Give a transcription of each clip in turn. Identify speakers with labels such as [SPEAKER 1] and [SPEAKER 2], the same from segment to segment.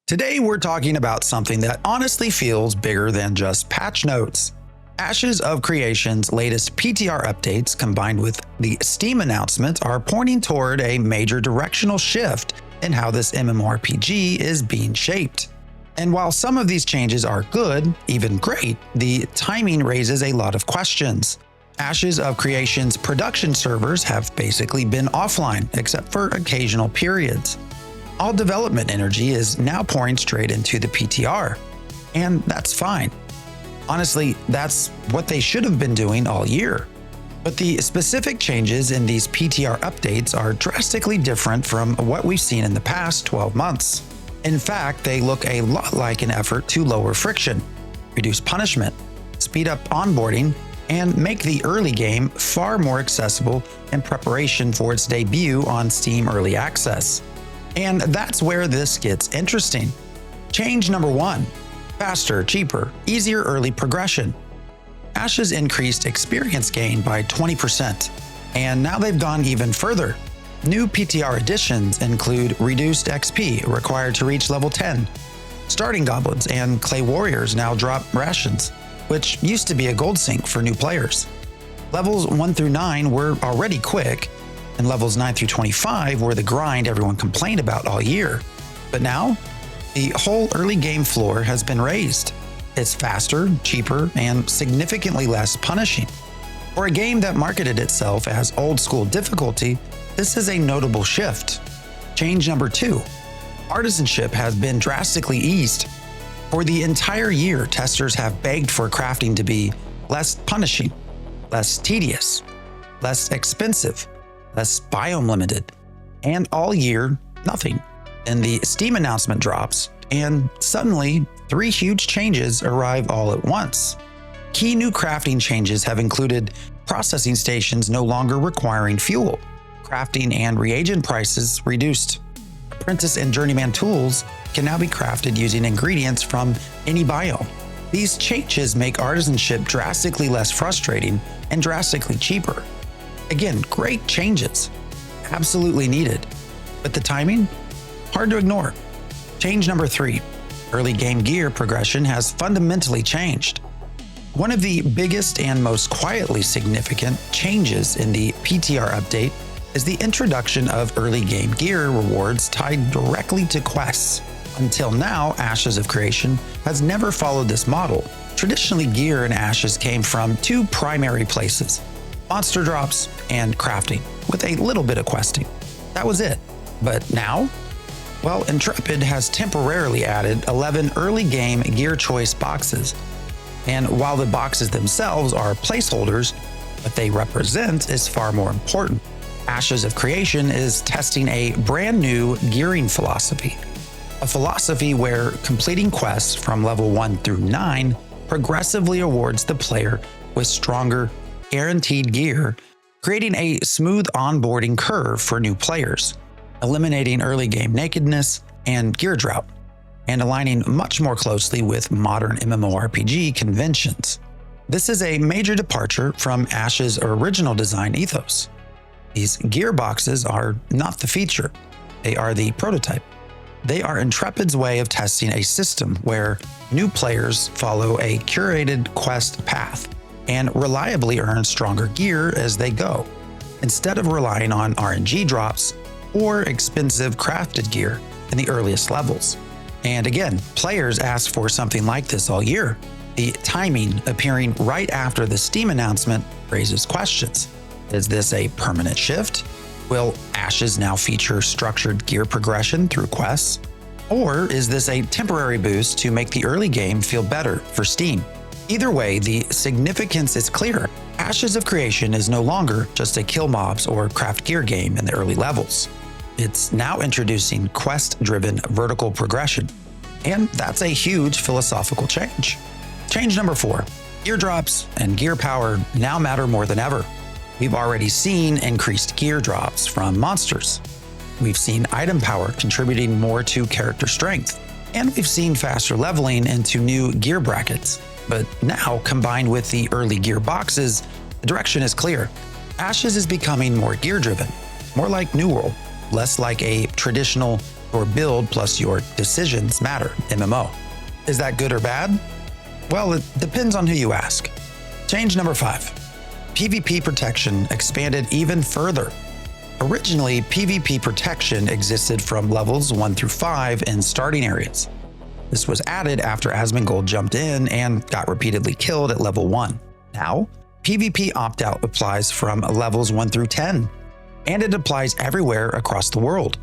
[SPEAKER 1] Today we're talking about something that honestly feels bigger than just patch notes. Ashes of Creation's latest PTR updates combined with the Steam announcement are pointing toward a major directional shift in how this MMORPG is being shaped. And while some of these changes are good, even great, the timing raises a lot of questions. Ashes of Creation's production servers have basically been offline, except for occasional periods. All development energy is now pouring straight into the PTR, and that's fine. Honestly, that's what they should have been doing all year. But the specific changes in these PTR updates are drastically different from what we've seen in the past 12 months. In fact, they look a lot like an effort to lower friction, reduce punishment, speed up onboarding, and make the early game far more accessible in preparation for its debut on Steam Early Access. And that's where this gets interesting. Change number 1. Faster, cheaper, easier early progression. Ashes increased experience gain by 20%, and now they've gone even further. New PTR additions include reduced XP required to reach level 10. Starting goblins and clay warriors now drop rations, which used to be a gold sink for new players. Levels 1 through 9 were already quick, and levels 9 through 25 were the grind everyone complained about all year. But now, the whole early game floor has been raised. It's faster, cheaper, and significantly less punishing. For a game that marketed itself as old school difficulty, this is a notable shift. Change number 2. Artisanship has been drastically eased. For the entire year, testers have begged for crafting to be less punishing, less tedious, less expensive, less biome limited, and all year, nothing. Then the Steam announcement drops, and suddenly, 3 huge changes arrive all at once. Key new crafting changes have included processing stations no longer requiring fuel, crafting and reagent prices reduced. Apprentice and journeyman tools can now be crafted using ingredients from any biome. These changes make artisanship drastically less frustrating and drastically cheaper. Again, great changes, absolutely needed. But the timing? Hard to ignore. Change number 3. Early game gear progression has fundamentally changed. One of the biggest and most quietly significant changes in the PTR update is the introduction of early game gear rewards tied directly to quests. Until now, Ashes of Creation has never followed this model. Traditionally, gear in Ashes came from 2 primary places: monster drops and crafting, with a little bit of questing. That was it. But now? Well, Intrepid has temporarily added 11 early game gear choice boxes. And while the boxes themselves are placeholders, what they represent is far more important. Ashes of Creation is testing a brand new gearing philosophy. A philosophy where completing quests from level 1 through 9 progressively awards the player with stronger, guaranteed gear, creating a smooth onboarding curve for new players, eliminating early game nakedness and gear drought, and aligning much more closely with modern MMORPG conventions. This is a major departure from Ashes' original design ethos. These gear boxes are not the feature, they are the prototype. They are Intrepid's way of testing a system where new players follow a curated quest path and reliably earn stronger gear as they go, instead of relying on RNG drops or expensive crafted gear in the earliest levels. And again, players asked for something like this all year. The timing appearing right after the Steam announcement raises questions. Is this a permanent shift? Will Ashes now feature structured gear progression through quests? Or is this a temporary boost to make the early game feel better for Steam? Either way, the significance is clear. Ashes of Creation is no longer just a kill mobs or craft gear game in the early levels. It's now introducing quest-driven vertical progression. And that's a huge philosophical change. Change number 4. Gear drops and gear power now matter more than ever. We've already seen increased gear drops from monsters. We've seen item power contributing more to character strength. And we've seen faster leveling into new gear brackets. But now, combined with the early gear boxes, the direction is clear. Ashes is becoming more gear-driven, more like New World, less like a traditional Your build plus your decisions matter, MMO. Is that good or bad? Well, it depends on who you ask. Change number 5. PvP protection expanded even further. Originally, PvP protection existed from levels 1 through 5 in starting areas. This was added after Asmongold jumped in and got repeatedly killed at level 1. Now, PvP opt-out applies from levels 1 through 10, and it applies everywhere across the world.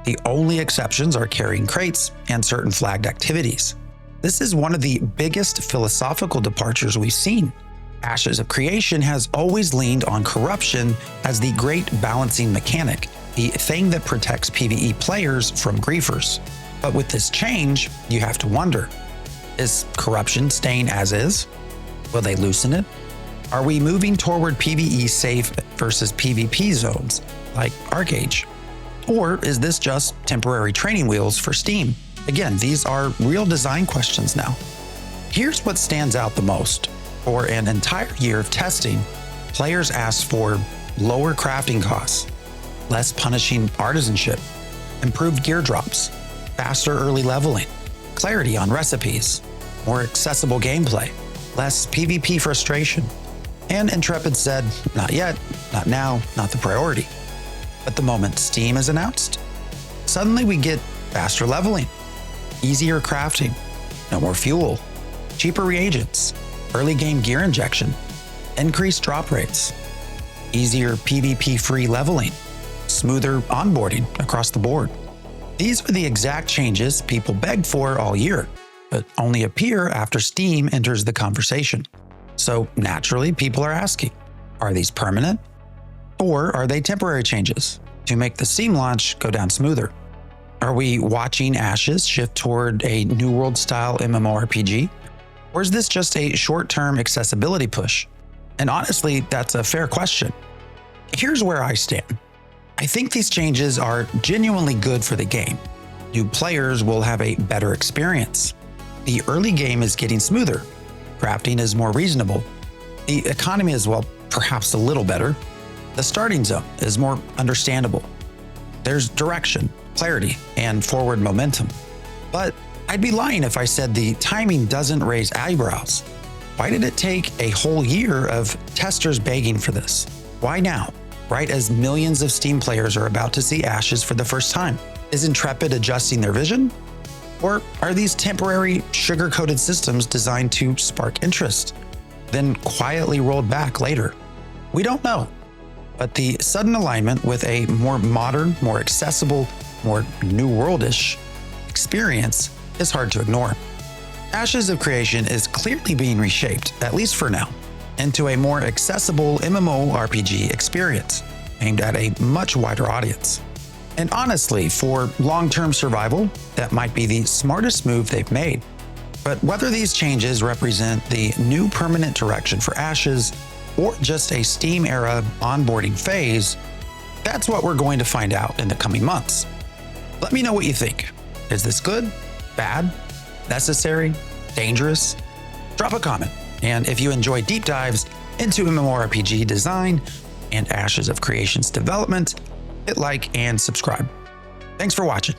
[SPEAKER 1] The only exceptions are carrying crates and certain flagged activities. This is one of the biggest philosophical departures we've seen. Ashes of Creation has always leaned on corruption as the great balancing mechanic, the thing that protects PvE players from griefers. But with this change, you have to wonder, is corruption staying as is? Will they loosen it? Are we moving toward PvE safe versus PvP zones, like Arcage? Or is this just temporary training wheels for Steam? Again, these are real design questions now. Here's what stands out the most. For an entire year of testing, players asked for lower crafting costs, less punishing artisanship, improved gear drops, faster early leveling, clarity on recipes, more accessible gameplay, less PvP frustration. And Intrepid said, not yet, not now, not the priority. But the moment Steam is announced, suddenly we get faster leveling, easier crafting, no more fuel, cheaper reagents, early game gear injection, increased drop rates, easier PvP-free leveling, smoother onboarding across the board. These are the exact changes people begged for all year, but only appear after Steam enters the conversation. So naturally, people are asking, are these permanent? Or are they temporary changes to make the Steam launch go down smoother? Are we watching Ashes shift toward a New World style MMORPG? Or is this just a short-term accessibility push? And honestly, that's a fair question. Here's where I stand. I think these changes are genuinely good for the game. New players will have a better experience. The early game is getting smoother. Crafting is more reasonable. The economy is, well, perhaps a little better. The starting zone is more understandable. There's direction, clarity, and forward momentum. But I'd be lying if I said the timing doesn't raise eyebrows. Why did it take a whole year of testers begging for this? Why now? Right as millions of Steam players are about to see Ashes for the first time. Is Intrepid adjusting their vision? Or are these temporary sugar-coated systems designed to spark interest, then quietly rolled back later? We don't know. But the sudden alignment with a more modern, more accessible, more New World-ish experience is hard to ignore. Ashes of Creation is clearly being reshaped, at least for now, into a more accessible MMORPG experience aimed at a much wider audience. And honestly, for long-term survival, that might be the smartest move they've made. But whether these changes represent the new permanent direction for Ashes or just a Steam-era onboarding phase, that's what we're going to find out in the coming months. Let me know what you think. Is this good? Bad? Necessary? Dangerous? Drop a comment. And if you enjoy deep dives into MMORPG design and Ashes of Creation's development, hit like and subscribe. Thanks for watching.